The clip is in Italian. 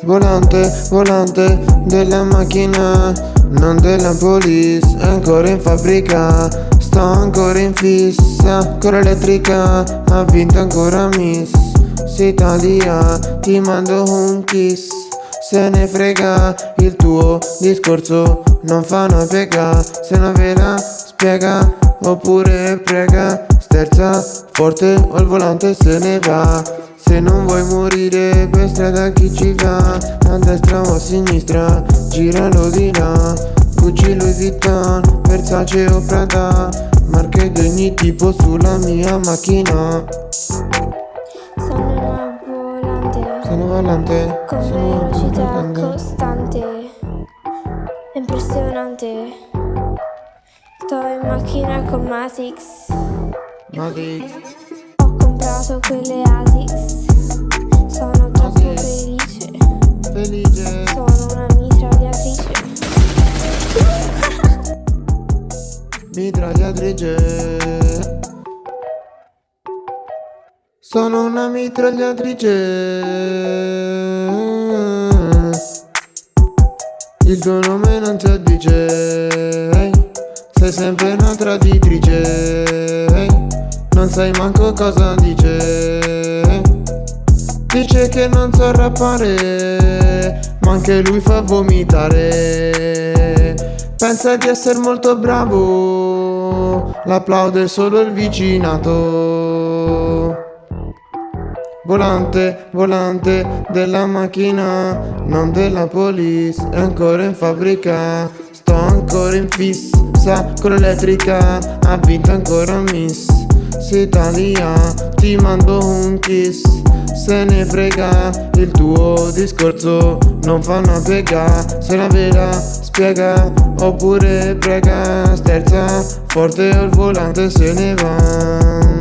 volante, volante della macchina, non della police, è ancora in fabbrica. Sto ancora in fissa, ancora elettrica, ha vinto ancora Miss Italia, ti mando un kiss. Se ne frega, il tuo discorso non fa una piega. Se non ve la spiega, oppure prega, sterza forte o il volante se ne va. Se non vuoi morire per strada chi ci va, a destra o a sinistra, giralo di là. Gucci, Louis Vuitton, Versace o Prada, marche di ogni tipo sulla mia macchina. Sono una volante Sono volante, con sono velocità volante. costante. È impressionante. Sto in macchina con Matix. Matrix, Ho comprato quelle Asics. Sono troppo felice. felice. Sono una mitragliatrice. Mitragliatrice. Sono una mitragliatrice. Il tuo nome non si addice, ehi. Sei sempre una traditrice, ehi. Non sai manco cosa dice, ehi. Dice che non so rappare, ma anche lui fa vomitare. Pensa di essere molto bravo, l'applaude solo il vicinato. Volante, volante della macchina, non della police, è ancora in fabbrica. Sto ancora in fissa, con l'elettrica, ha vinto ancora Miss Italia, ti mando un kiss. Se ne frega, il tuo discorso non fa una piega. Se la vera spiega, oppure prega, sterza forte o il volante se ne va.